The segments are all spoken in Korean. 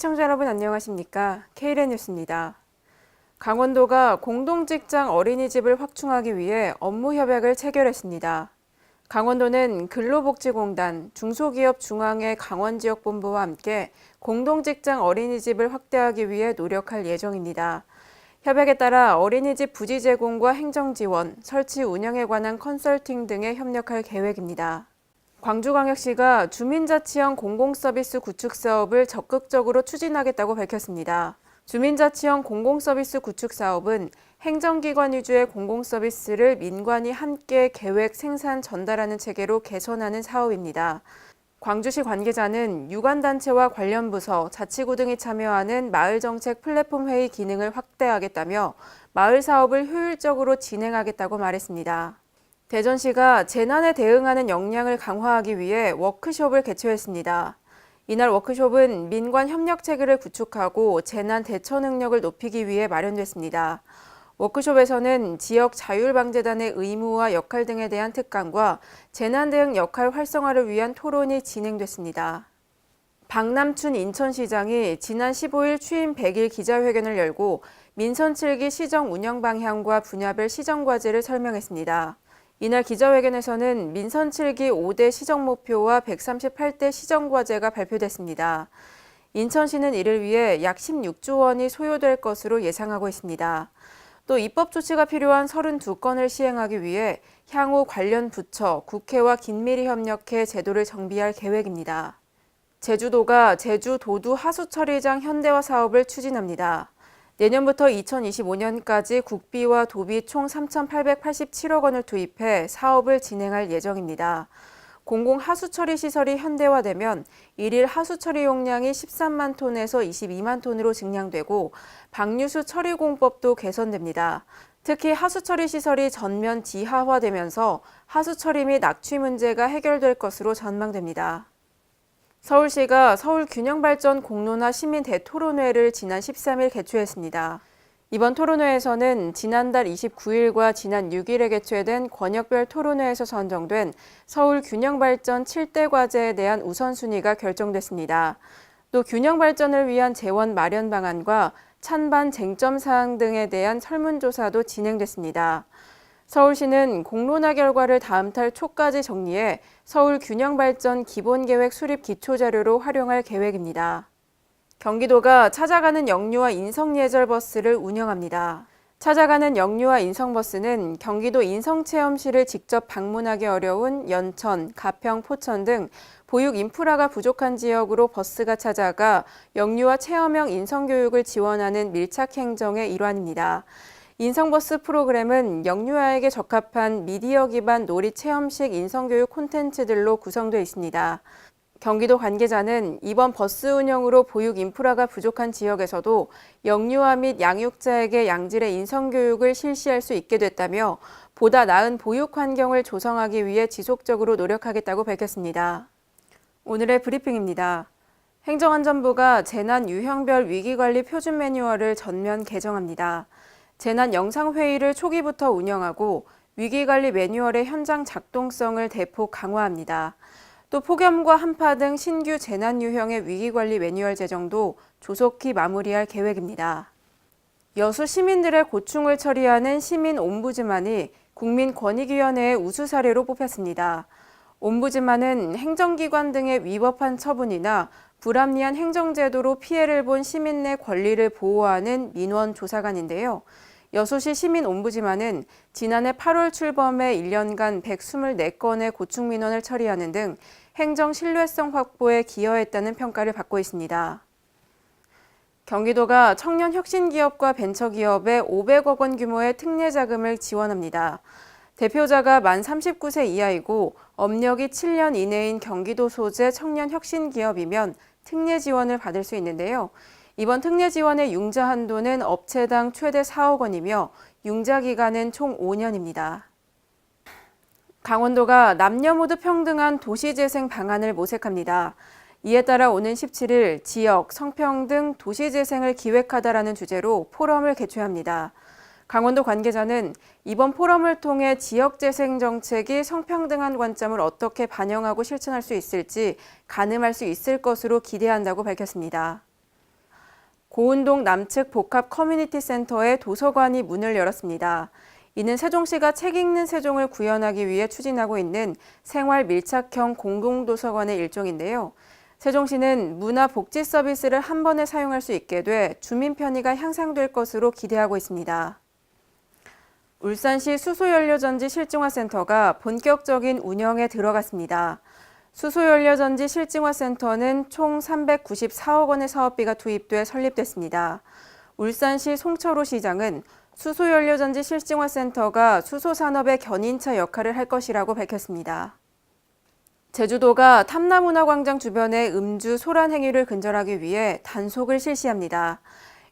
시청자 여러분 안녕하십니까? K랜 뉴스입니다. 강원도가 공동직장 어린이집을 확충하기 위해 업무협약을 체결했습니다. 강원도는 근로복지공단, 중소기업중앙회 강원지역본부와 함께 공동직장 어린이집을 확대하기 위해 노력할 예정입니다. 협약에 따라 어린이집 부지 제공과 행정지원, 설치 운영에 관한 컨설팅 등에 협력할 계획입니다. 광주광역시가 주민자치형 공공서비스 구축 사업을 적극적으로 추진하겠다고 밝혔습니다. 주민자치형 공공서비스 구축 사업은 행정기관 위주의 공공서비스를 민관이 함께 계획, 생산, 전달하는 체계로 개선하는 사업입니다. 광주시 관계자는 유관단체와 관련 부서, 자치구 등이 참여하는 마을정책 플랫폼 회의 기능을 확대하겠다며 마을 사업을 효율적으로 진행하겠다고 말했습니다. 대전시가 재난에 대응하는 역량을 강화하기 위해 워크숍을 개최했습니다. 이날 워크숍은 민관 협력 체계를 구축하고 재난 대처 능력을 높이기 위해 마련됐습니다. 워크숍에서는 지역 자율방재단의 의무와 역할 등에 대한 특강과 재난 대응 역할 활성화를 위한 토론이 진행됐습니다. 박남춘 인천시장이 지난 15일 취임 100일 기자회견을 열고 민선 7기 시정 운영 방향과 분야별 시정 과제를 설명했습니다. 이날 기자회견에서는 민선 7기 5대 시정 목표와 138대 시정 과제가 발표됐습니다. 인천시는 이를 위해 약 16조 원이 소요될 것으로 예상하고 있습니다. 또 입법 조치가 필요한 32건을 시행하기 위해 향후 관련 부처, 국회와 긴밀히 협력해 제도를 정비할 계획입니다. 제주도가 제주 도두 하수처리장 현대화 사업을 추진합니다. 내년부터 2025년까지 국비와 도비 총 3,887억 원을 투입해 사업을 진행할 예정입니다. 공공 하수처리 시설이 현대화되면 일일 하수처리 용량이 13만 톤에서 22만 톤으로 증량되고 방류수 처리 공법도 개선됩니다. 특히 하수처리 시설이 전면 지하화되면서 하수처리 및 낙취 문제가 해결될 것으로 전망됩니다. 서울시가 서울균형발전 공론화 시민 대토론회를 지난 13일 개최했습니다. 이번 토론회에서는 지난달 29일과 지난 6일에 개최된 권역별 토론회에서 선정된 서울균형발전 7대 과제에 대한 우선순위가 결정됐습니다. 또 균형발전을 위한 재원 마련 방안과 찬반 쟁점 사항 등에 대한 설문조사도 진행됐습니다. 서울시는 공론화 결과를 다음 달 초까지 정리해 서울균형발전 기본계획 수립 기초자료로 활용할 계획입니다. 경기도가 찾아가는 영유아 인성예절버스를 운영합니다. 찾아가는 영유아 인성버스는 경기도 인성체험시를 직접 방문하기 어려운 연천, 가평, 포천 등 보육 인프라가 부족한 지역으로 버스가 찾아가 영유아 체험형 인성교육을 지원하는 밀착 행정의 일환입니다. 인성버스 프로그램은 영유아에게 적합한 미디어 기반 놀이 체험식 인성교육 콘텐츠들로 구성되어 있습니다. 경기도 관계자는 이번 버스 운영으로 보육 인프라가 부족한 지역에서도 영유아 및 양육자에게 양질의 인성교육을 실시할 수 있게 됐다며 보다 나은 보육 환경을 조성하기 위해 지속적으로 노력하겠다고 밝혔습니다. 오늘의 브리핑입니다. 행정안전부가 재난 유형별 위기관리 표준 매뉴얼을 전면 개정합니다. 재난 영상회의를 초기부터 운영하고 위기관리 매뉴얼의 현장 작동성을 대폭 강화합니다. 또 폭염과 한파 등 신규 재난 유형의 위기관리 매뉴얼 제정도 조속히 마무리할 계획입니다. 여수 시민들의 고충을 처리하는 시민옴부즈만이 국민권익위원회의 우수 사례로 뽑혔습니다. 옴부즈만은 행정기관 등의 위법한 처분이나 불합리한 행정제도로 피해를 본 시민 내 권리를 보호하는 민원조사관인데요. 여수시 시민옴부즈만은 지난해 8월 출범해 1년간 124건의 고충민원을 처리하는 등 행정 신뢰성 확보에 기여했다는 평가를 받고 있습니다. 경기도가 청년 혁신기업과 벤처기업에 500억 원 규모의 특례 자금을 지원합니다. 대표자가 만 39세 이하이고 업력이 7년 이내인 경기도 소재 청년 혁신기업이면 특례 지원을 받을 수 있는데요. 이번 특례 지원의 융자 한도는 업체당 최대 4억 원이며 융자 기간은 총 5년입니다. 강원도가 남녀 모두 평등한 도시재생 방안을 모색합니다. 이에 따라 오는 17일 지역, 성평등, 도시재생을 기획하다라는 주제로 포럼을 개최합니다. 강원도 관계자는 이번 포럼을 통해 지역재생 정책이 성평등한 관점을 어떻게 반영하고 실천할 수 있을지 가늠할 수 있을 것으로 기대한다고 밝혔습니다. 고운동 남측 복합 커뮤니티 센터의 도서관이 문을 열었습니다. 이는 세종시가 책 읽는 세종을 구현하기 위해 추진하고 있는 생활 밀착형 공공도서관의 일종인데요. 세종시는 문화 복지 서비스를 한 번에 사용할 수 있게 돼 주민 편의가 향상될 것으로 기대하고 있습니다. 울산시 수소연료전지 실증화센터가 본격적인 운영에 들어갔습니다. 수소연료전지 실증화센터는 총 394억 원의 사업비가 투입돼 설립됐습니다. 울산시 송철호 시장은 수소연료전지 실증화센터가 수소산업의 견인차 역할을 할 것이라고 밝혔습니다. 제주도가 탐라문화광장 주변의 음주, 소란 행위를 근절하기 위해 단속을 실시합니다.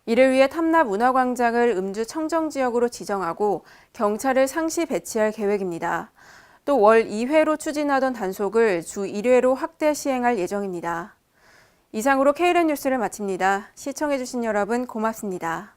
이를 위해 탐라문화광장을 음주 청정지역으로 지정하고 경찰을 상시 배치할 계획입니다. 또 월 2회로 추진하던 단속을 주 1회로 확대 시행할 예정입니다. 이상으로 K랜 뉴스를 마칩니다. 시청해주신 여러분 고맙습니다.